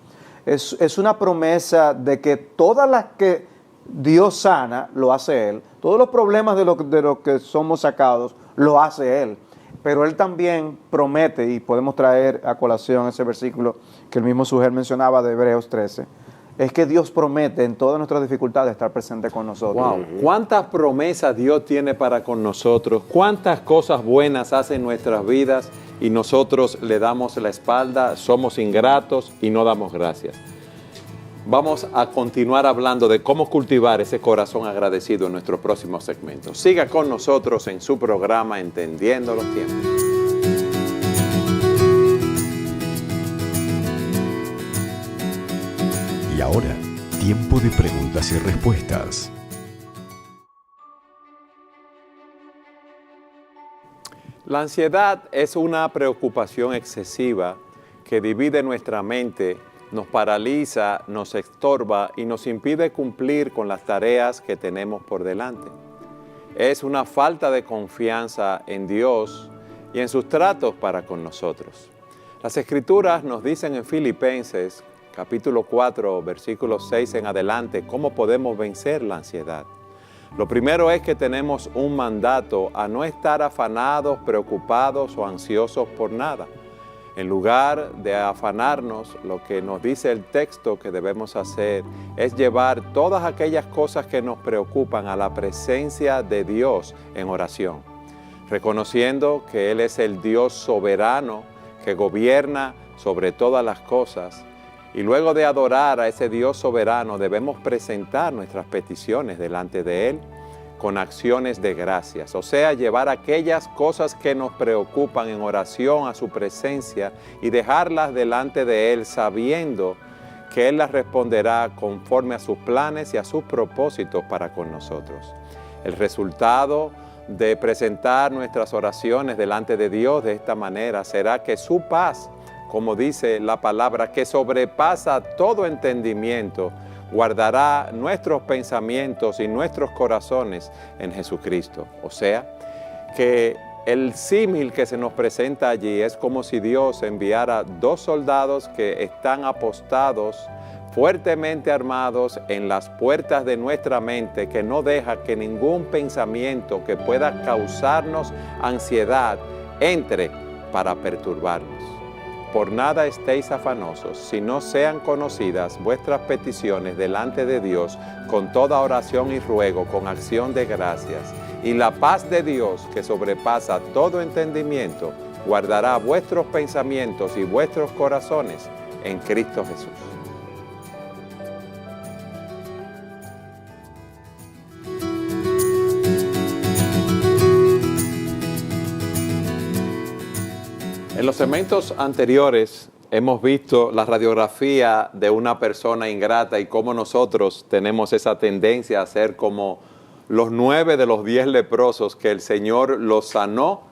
Es una promesa de que todas las que Dios sana, lo hace Él. Todos los problemas de lo que somos sacados, lo hace Él. Pero Él también promete, y podemos traer a colación ese versículo que el mismo Sugel mencionaba de Hebreos 13, es que Dios promete en todas nuestras dificultades estar presente con nosotros. Wow. ¿Cuántas promesas Dios tiene para con nosotros? ¿Cuántas cosas buenas hace en nuestras vidas y nosotros le damos la espalda, somos ingratos y no damos gracias? Vamos a continuar hablando de cómo cultivar ese corazón agradecido en nuestro próximo segmento. Siga con nosotros en su programa Entendiendo los Tiempos. Y ahora, tiempo de preguntas y respuestas. La ansiedad es una preocupación excesiva que divide nuestra mente, nos paraliza, nos estorba y nos impide cumplir con las tareas que tenemos por delante. Es una falta de confianza en Dios y en sus tratos para con nosotros. Las Escrituras nos dicen en Filipenses, capítulo 4, versículos 6 en adelante, cómo podemos vencer la ansiedad. Lo primero es que tenemos un mandato a no estar afanados, preocupados o ansiosos por nada. En lugar de afanarnos, lo que nos dice el texto que debemos hacer es llevar todas aquellas cosas que nos preocupan a la presencia de Dios en oración, reconociendo que Él es el Dios soberano que gobierna sobre todas las cosas. Y luego de adorar a ese Dios soberano, debemos presentar nuestras peticiones delante de Él con acciones de gracias, o sea, llevar aquellas cosas que nos preocupan en oración a su presencia y dejarlas delante de Él sabiendo que Él las responderá conforme a sus planes y a sus propósitos para con nosotros. El resultado de presentar nuestras oraciones delante de Dios de esta manera será que su paz, como dice la palabra, que sobrepasa todo entendimiento, guardará nuestros pensamientos y nuestros corazones en Jesucristo. O sea, que el símil que se nos presenta allí es como si Dios enviara 2 soldados que están apostados, fuertemente armados en las puertas de nuestra mente, que no deja que ningún pensamiento que pueda causarnos ansiedad entre para perturbarnos. Por nada estéis afanosos, si no sean conocidas vuestras peticiones delante de Dios con toda oración y ruego, con acción de gracias. Y la paz de Dios, que sobrepasa todo entendimiento, guardará vuestros pensamientos y vuestros corazones en Cristo Jesús. En los segmentos anteriores hemos visto la radiografía de una persona ingrata y cómo nosotros tenemos esa tendencia a ser como los 9 de los 10 leprosos que el Señor los sanó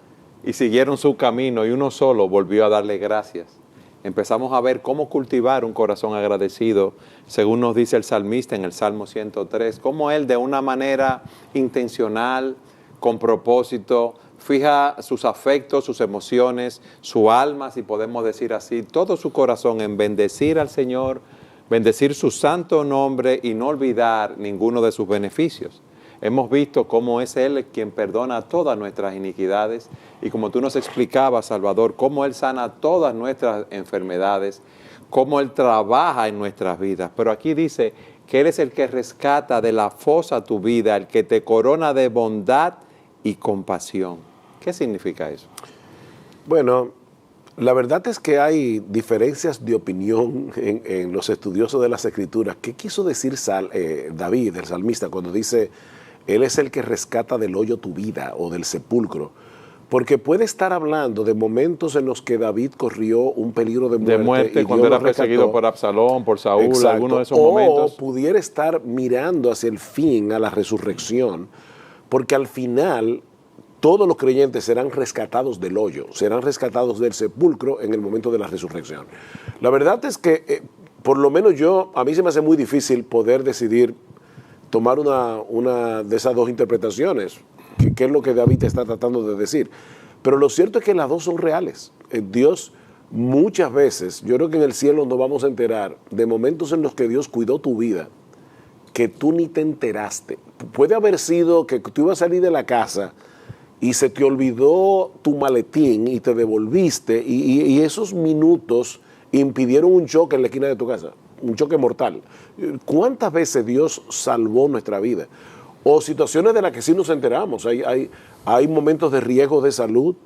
y siguieron su camino y uno solo volvió a darle gracias. Empezamos a ver cómo cultivar un corazón agradecido, según nos dice el salmista en el Salmo 103, cómo él de una manera intencional, con propósito, fija sus afectos, sus emociones, su alma, si podemos decir así, todo su corazón en bendecir al Señor, bendecir su santo nombre y no olvidar ninguno de sus beneficios. Hemos visto cómo es Él quien perdona todas nuestras iniquidades y como tú nos explicabas, Salvador, cómo Él sana todas nuestras enfermedades, cómo Él trabaja en nuestras vidas. Pero aquí dice, que Él es el que rescata de la fosa tu vida, el que te corona de bondad y compasión. ¿Qué significa eso? Bueno, la verdad es que hay diferencias de opinión en los estudiosos de las Escrituras. ¿Qué quiso decir David, el salmista, cuando dice, Él es el que rescata del hoyo tu vida o del sepulcro? Porque puede estar hablando de momentos en los que David corrió un peligro de muerte. Cuando era perseguido por Absalón, por Saúl, exacto, alguno de esos momentos. O pudiera estar mirando hacia el fin, a la resurrección, porque al final todos los creyentes serán rescatados del hoyo, serán rescatados del sepulcro en el momento de la resurrección. La verdad es que, por lo menos a mí se me hace muy difícil poder decidir tomar una de esas dos interpretaciones, que es lo que David está tratando de decir. Pero lo cierto es que las dos son reales. Dios muchas veces, yo creo que en el cielo nos vamos a enterar de momentos en los que Dios cuidó tu vida, que tú ni te enteraste. Puede haber sido que tú ibas a salir de la casa y se te olvidó tu maletín y te devolviste y esos minutos impidieron un choque en la esquina de tu casa, un choque mortal. ¿Cuántas veces Dios salvó nuestra vida? O situaciones de las que sí nos enteramos. Hay momentos de riesgo de salud,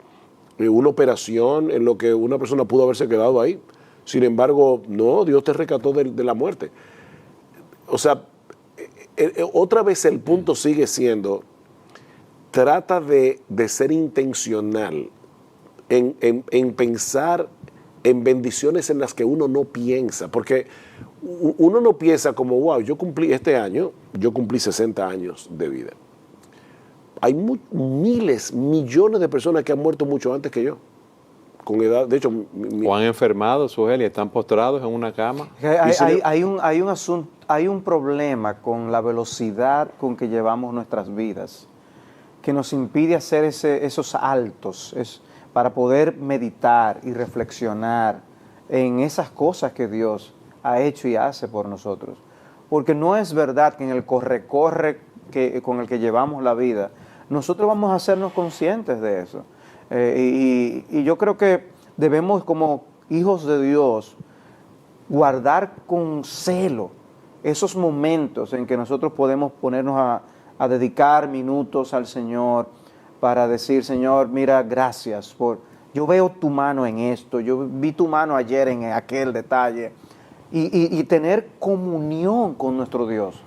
una operación en lo que una persona pudo haberse quedado ahí. Sin embargo, no, Dios te rescató de la muerte. O sea, otra vez el punto sigue siendo, trata de ser intencional en pensar en bendiciones en las que uno no piensa, porque uno no piensa como, wow, este año, yo cumplí 60 años de vida. Hay miles, millones de personas que han muerto mucho antes que yo, con edad, de hecho... O han enfermado, Sugel, y están postrados en una cama. Hay un problema con la velocidad con que llevamos nuestras vidas, que nos impide hacer esos saltos, para poder meditar y reflexionar en esas cosas que Dios ha hecho y hace por nosotros. Porque no es verdad que en el corre-corre con el que llevamos la vida, nosotros vamos a hacernos conscientes de eso. Y yo creo que debemos, como hijos de Dios, guardar con celo esos momentos en que nosotros podemos ponernos a dedicar minutos al Señor, para decir, Señor, mira, gracias yo veo tu mano en esto, yo vi tu mano ayer en aquel detalle, y tener comunión con nuestro Dios.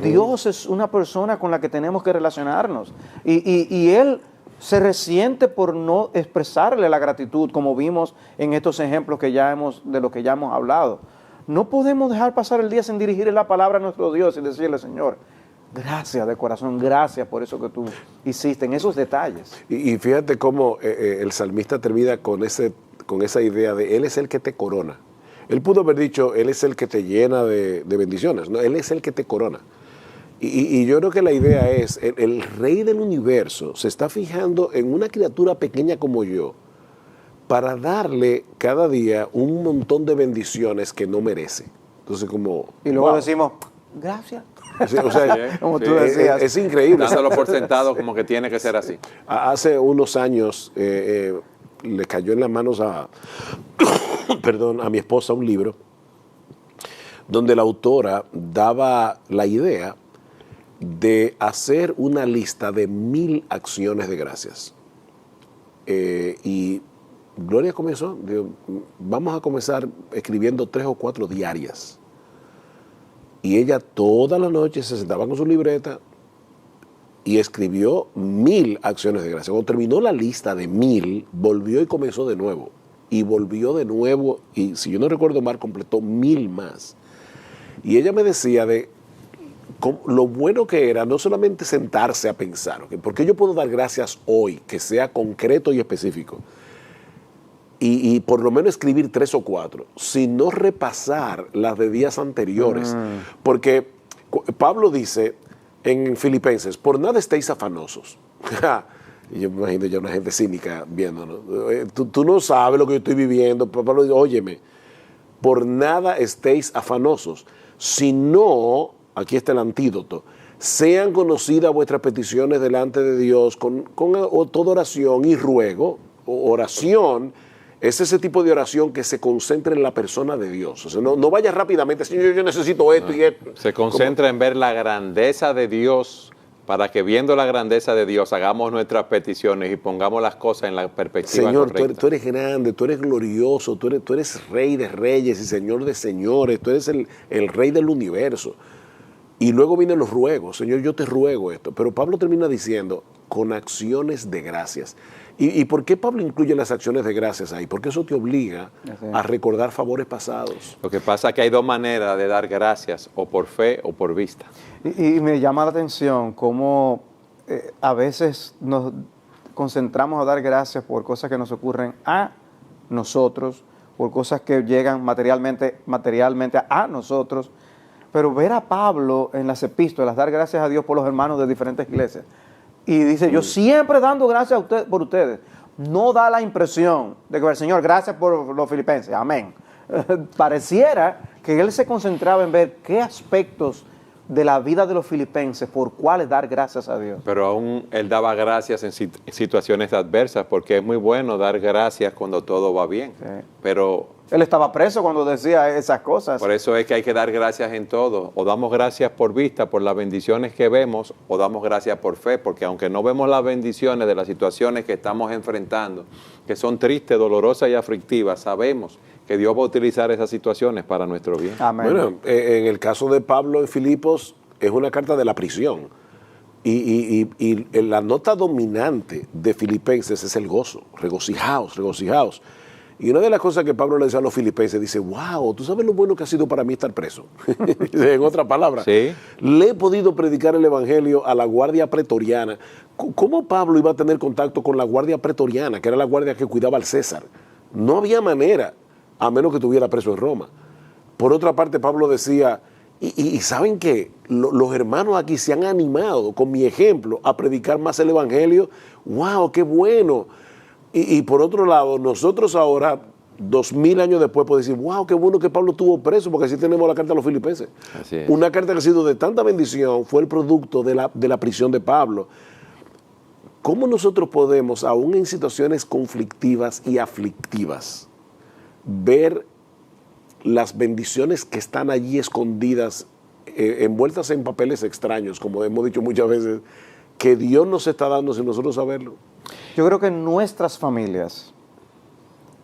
Dios es una persona con la que tenemos que relacionarnos, y Él se resiente por no expresarle la gratitud, como vimos en estos ejemplos de los que ya hemos hablado. No podemos dejar pasar el día sin dirigirle la palabra a nuestro Dios y decirle, Señor, gracias de corazón, gracias por eso que tú hiciste, en esos detalles. Y fíjate cómo el salmista termina con esa idea de Él es el que te corona. Él pudo haber dicho, Él es el que te llena de bendiciones, no, Él es el que te corona. Y yo creo que la idea es, el Rey del universo se está fijando en una criatura pequeña como yo para darle cada día un montón de bendiciones que no merece. Entonces y luego decimos, gracias. O sea, como tú decías. Es increíble. Dándolo por sentado como que tiene que ser así. Hace unos años le cayó en las manos a mi esposa un libro donde la autora daba la idea de hacer una lista de 1000 acciones de gracias. Y Gloria comenzó, vamos a comenzar escribiendo 3 o 4 diarias. Y ella toda la noche se sentaba con su libreta y escribió 1000 acciones de gracias. Cuando terminó la lista de 1000, volvió y comenzó de nuevo. Y volvió de nuevo, y si yo no recuerdo mal, completó 1000 más. Y ella me decía de lo bueno que era no solamente sentarse a pensar, ¿okay? ¿Por qué yo puedo dar gracias hoy? Que sea concreto y específico. Y por lo menos escribir 3 o 4, sino repasar las de días anteriores. Porque Pablo dice en Filipenses, por nada estéis afanosos. Y yo me imagino ya una gente cínica viéndonos. Tú no sabes lo que yo estoy viviendo. Pablo dice, óyeme, por nada estéis afanosos, sino, aquí está el antídoto, sean conocidas vuestras peticiones delante de Dios con toda oración y ruego, oración Es ese tipo de oración que se concentra en la persona de Dios. O sea, no vaya rápidamente, Señor, yo necesito esto y esto. Se concentra en ver la grandeza de Dios para que viendo la grandeza de Dios hagamos nuestras peticiones y pongamos las cosas en la perspectiva Señor, correcta. tú eres grande, tú eres glorioso, tú eres rey de reyes y señor de señores, tú eres el rey del universo. Y luego vienen los ruegos, Señor, yo te ruego esto. Pero Pablo termina diciendo, con acciones de gracias. ¿Y por qué Pablo incluye las acciones de gracias ahí? Porque eso te obliga a recordar favores pasados. Lo que pasa es que hay dos maneras de dar gracias, o por fe o por vista. Y me llama la atención cómo a veces nos concentramos a dar gracias por cosas que nos ocurren a nosotros, por cosas que llegan materialmente a nosotros, pero ver a Pablo en las epístolas dar gracias a Dios por los hermanos de diferentes iglesias. Y dice, yo siempre dando gracias a ustedes, por ustedes. No da la impresión de que el Señor, gracias por los filipenses, amén. Pareciera que él se concentraba en ver qué aspectos de la vida de los filipenses por cuáles dar gracias a Dios. Pero aún él daba gracias en situaciones adversas, porque es muy bueno dar gracias cuando todo va bien. Sí. Pero Él estaba preso cuando decía esas cosas. por eso es que hay que dar gracias en todo. O damos gracias por vista, por las bendiciones que vemos, o damos gracias por fe, porque aunque no vemos las bendiciones de las situaciones que estamos enfrentando, que son tristes, dolorosas y aflictivas, sabemos que Dios va a utilizar esas situaciones para nuestro bien. Amén. Bueno, en el caso de Pablo en Filipos, es una carta de la prisión. Y la nota dominante de Filipenses es el gozo. Regocijaos, regocijaos. Y una de las cosas que Pablo le dice a los filipenses, dice, wow, ¿tú sabes lo bueno que ha sido para mí estar preso? En otras palabras, Sí. le he podido predicar el evangelio a la guardia pretoriana. ¿Cómo Pablo iba a tener contacto con la guardia pretoriana, que era la guardia que cuidaba al César? No había manera, a menos que estuviera preso en Roma. Por otra parte, Pablo decía, y ¿saben qué? Los hermanos aquí se han animado con mi ejemplo a predicar más el evangelio. ¡Wow, qué bueno! Y por otro lado, nosotros ahora, 2000 años después, podemos decir, wow, qué bueno que Pablo estuvo preso, porque así tenemos la carta a los filipenses. Así es. Una carta que ha sido de tanta bendición, fue el producto de la prisión de Pablo. ¿Cómo nosotros podemos, aún en situaciones conflictivas y aflictivas, ver las bendiciones que están allí escondidas, envueltas en papeles extraños, como hemos dicho muchas veces, que Dios nos está dando sin nosotros saberlo? Yo creo que nuestras familias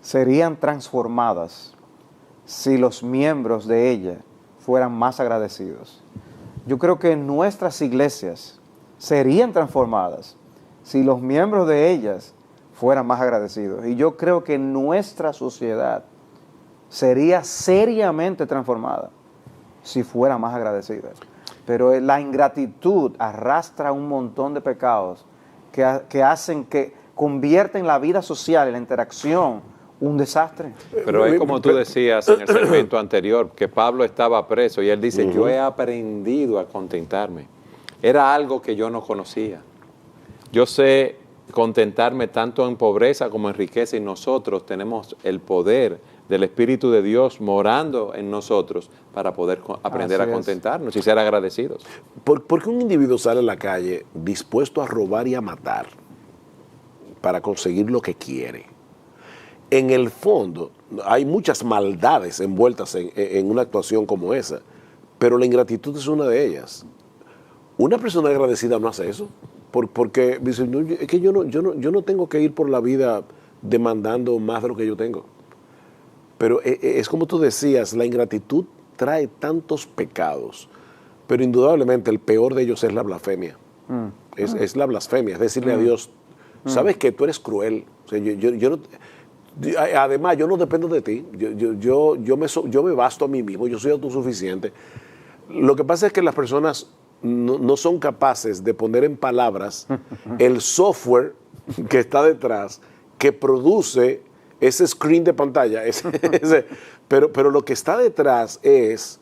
serían transformadas si los miembros de ella fueran más agradecidos. Yo creo que nuestras iglesias serían transformadas si los miembros de ellas fueran más agradecidos. Y yo creo que nuestra sociedad sería seriamente transformada si fuera más agradecida. Pero la ingratitud arrastra un montón de pecados que hacen que convierten la vida social, la interacción, un desastre. Pero es como tú decías en el segmento anterior, que Pablo estaba preso y él dice, yo he aprendido a contentarme. Era algo que yo no conocía. Yo sé contentarme tanto en pobreza como en riqueza, y nosotros tenemos el poder del Espíritu de Dios morando en nosotros para poder aprender Así a es. contentarnos y ser agradecidos. ¿Por qué un individuo sale a la calle dispuesto a robar y a matar para conseguir lo que quiere? En el fondo, hay muchas maldades envueltas en una actuación como esa, pero la ingratitud es una de ellas. Una persona agradecida no hace eso, porque dice, no, es que yo no tengo que ir por la vida demandando más de lo que yo tengo. Pero es como tú decías, la ingratitud trae tantos pecados, pero indudablemente el peor de ellos es la blasfemia. Es la blasfemia, es decirle a Dios, ¿sabes qué? Tú eres cruel. O sea, yo no, además, yo no dependo de ti. Yo me basto a mí mismo, yo soy autosuficiente. Lo que pasa es que las personas no son capaces de poner en palabras el software que está detrás, que produce ese screen de pantalla, pero lo que está detrás es,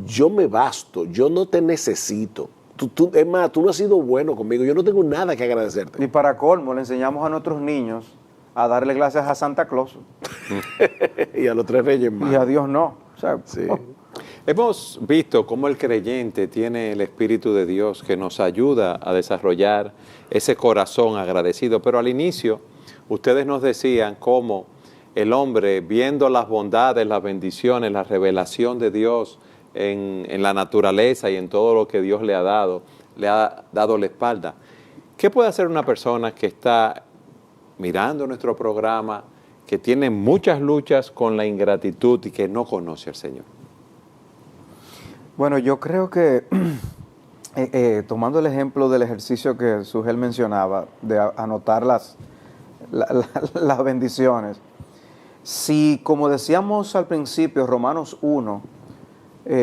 yo me basto, yo no te necesito. Es más, tú no has sido bueno conmigo, yo no tengo nada que agradecerte. Y para colmo, le enseñamos a nuestros niños a darle gracias a Santa Claus Y a los 3 reyes más. y a Dios no. O sea, Sí. Hemos visto cómo el creyente tiene el Espíritu de Dios que nos ayuda a desarrollar ese corazón agradecido, pero al inicio ustedes nos decían cómo el hombre, viendo las bondades, las bendiciones, la revelación de Dios en la naturaleza y en todo lo que Dios le ha dado la espalda. ¿Qué puede hacer una persona que está mirando nuestro programa, que tiene muchas luchas con la ingratitud y que no conoce al Señor? Bueno, yo creo que tomando el ejemplo del ejercicio que Sugel mencionaba, de anotar las bendiciones, si, como decíamos al principio, Romanos 1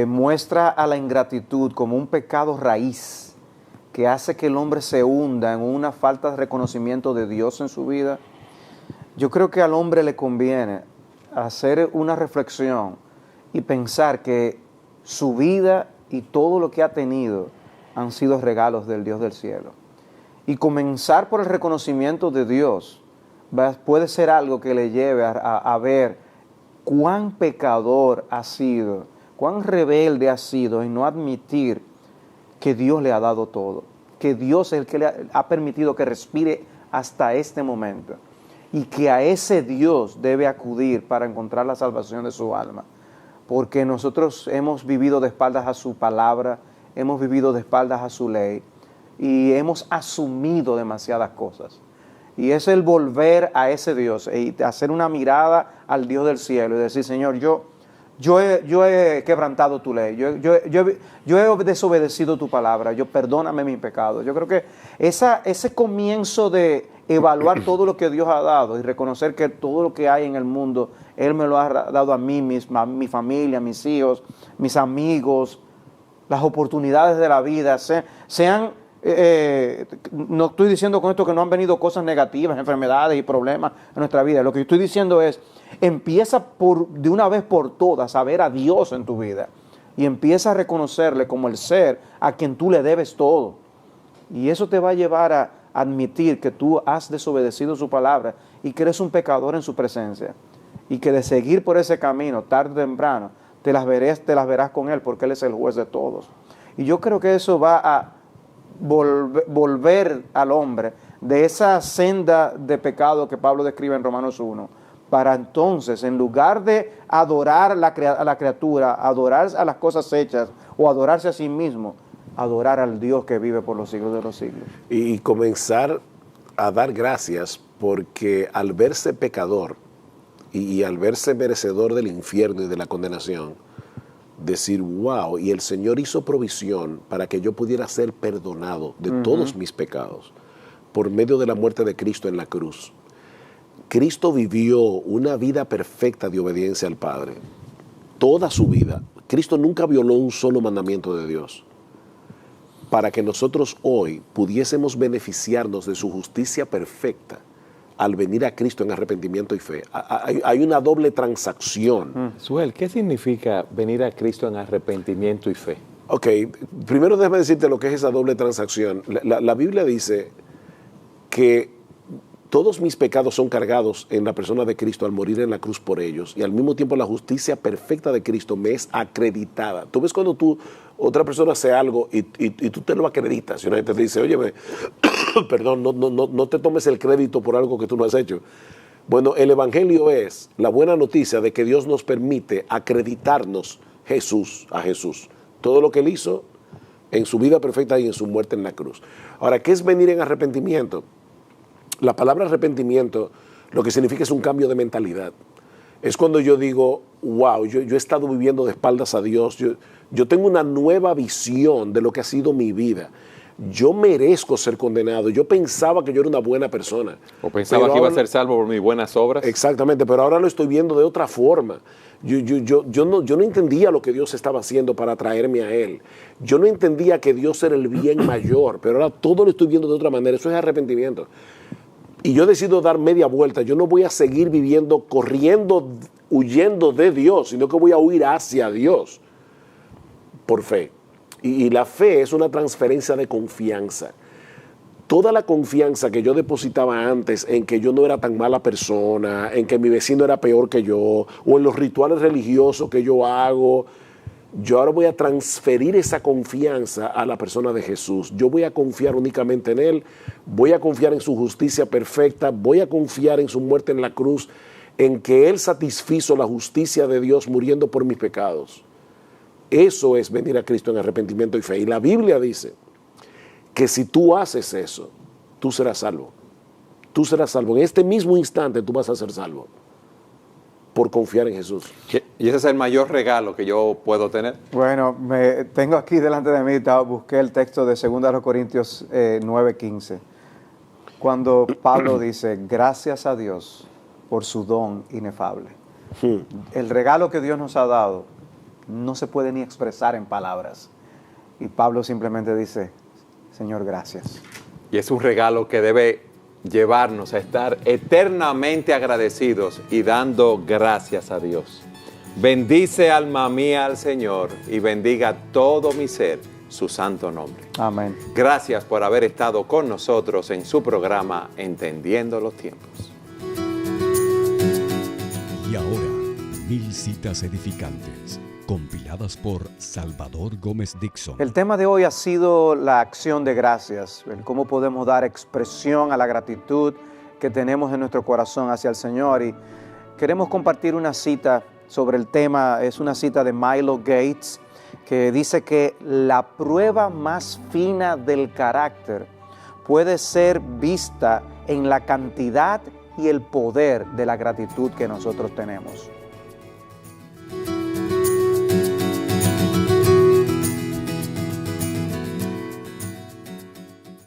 muestra a la ingratitud como un pecado raíz que hace que el hombre se hunda en una falta de reconocimiento de Dios en su vida, yo creo que al hombre le conviene hacer una reflexión y pensar que su vida y todo lo que ha tenido han sido regalos del Dios del cielo. Y comenzar por el reconocimiento de Dios puede ser algo que le lleve a ver cuán pecador ha sido, cuán rebelde ha sido en no admitir que Dios le ha dado todo, que Dios es el que le ha permitido que respire hasta este momento y que a ese Dios debe acudir para encontrar la salvación de su alma. Porque nosotros hemos vivido de espaldas a su palabra, hemos vivido de espaldas a su ley y hemos asumido demasiadas cosas. Y es el volver a ese Dios y hacer una mirada al Dios del cielo y decir, Señor, yo he quebrantado tu ley, yo he desobedecido tu palabra, perdóname mis pecados. Yo creo que ese comienzo de evaluar todo lo que Dios ha dado y reconocer que todo lo que hay en el mundo, Él me lo ha dado a mí, mi familia, mis hijos, mis amigos, las oportunidades de la vida, no estoy diciendo con esto que no han venido cosas negativas, enfermedades y problemas en nuestra vida. Lo que estoy diciendo es, empieza de una vez por todas a ver a Dios en tu vida y empieza a reconocerle como el ser a quien tú le debes todo. Y eso te va a llevar a admitir que tú has desobedecido su palabra y que eres un pecador en su presencia y que de seguir por ese camino, tarde o temprano, te las verás con Él porque Él es el juez de todos. Y yo creo que eso va a volver al hombre de esa senda de pecado que Pablo describe en Romanos 1, para entonces, en lugar de adorar a la criatura, adorar a las cosas hechas o adorarse a sí mismo, adorar al Dios que vive por los siglos de los siglos. Y comenzar a dar gracias porque al verse pecador y al verse merecedor del infierno y de la condenación, decir, wow, y el Señor hizo provisión para que yo pudiera ser perdonado de todos mis pecados por medio de la muerte de Cristo en la cruz. Cristo vivió una vida perfecta de obediencia al Padre, toda su vida. Cristo nunca violó un solo mandamiento de Dios, para que nosotros hoy pudiésemos beneficiarnos de su justicia perfecta al venir a Cristo en arrepentimiento y fe. Hay una doble transacción. Sugel, ¿qué significa venir a Cristo en arrepentimiento y fe? Ok, primero déjame decirte lo que es esa doble transacción. La Biblia dice que todos mis pecados son cargados en la persona de Cristo al morir en la cruz por ellos, y al mismo tiempo la justicia perfecta de Cristo me es acreditada. Tú ves cuando otra persona hace algo y tú te lo acreditas, y una gente te dice, oye, perdón, no te tomes el crédito por algo que tú no has hecho. Bueno, el Evangelio es la buena noticia de que Dios nos permite acreditarnos a Jesús. Todo lo que Él hizo en su vida perfecta y en su muerte en la cruz. Ahora, ¿qué es venir en arrepentimiento? La palabra arrepentimiento lo que significa es un cambio de mentalidad. Es cuando yo digo, wow, yo he estado viviendo de espaldas a Dios, yo tengo una nueva visión de lo que ha sido mi vida. Yo merezco ser condenado. Yo pensaba que yo era una buena persona. O pensaba que iba a ser salvo por mis buenas obras. Exactamente, pero ahora lo estoy viendo de otra forma. Yo no entendía lo que Dios estaba haciendo para traerme a Él. Yo no entendía que Dios era el bien mayor, pero ahora todo lo estoy viendo de otra manera. Eso es arrepentimiento. Y yo decido dar media vuelta. Yo no voy a seguir viviendo, corriendo, huyendo de Dios, sino que voy a huir hacia Dios por fe. Y la fe es una transferencia de confianza. Toda la confianza que yo depositaba antes en que yo no era tan mala persona, en que mi vecino era peor que yo, o en los rituales religiosos que yo hago, yo ahora voy a transferir esa confianza a la persona de Jesús. Yo voy a confiar únicamente en Él, voy a confiar en su justicia perfecta, voy a confiar en su muerte en la cruz. en que Él satisfizo la justicia de Dios muriendo por mis pecados. Eso es venir a Cristo en arrepentimiento y fe. Y la Biblia dice que si tú haces eso, tú serás salvo. Tú serás salvo. En este mismo instante tú vas a ser salvo por confiar en Jesús. Y ese es el mayor regalo que yo puedo tener. Bueno, tengo aquí delante de mí, busqué el texto de 2 Corintios 9:15, cuando Pablo dice, gracias a Dios por su don inefable. El regalo que Dios nos ha dado no se puede ni expresar en palabras. Y Pablo simplemente dice, Señor, gracias. Y es un regalo que debe llevarnos a estar eternamente agradecidos y dando gracias a Dios. Bendice, alma mía, al Señor, y bendiga todo mi ser su santo nombre. Amén. Gracias por haber estado con nosotros en su programa Entendiendo los Tiempos. Y ahora, 1000 citas edificantes, compiladas por Salvador Gómez Dixon. El tema de hoy ha sido la acción de gracias, el cómo podemos dar expresión a la gratitud que tenemos en nuestro corazón hacia el Señor. Y queremos compartir una cita sobre el tema, es una cita de Milo Gates, que dice que la prueba más fina del carácter puede ser vista en la cantidad y el poder de la gratitud que nosotros tenemos.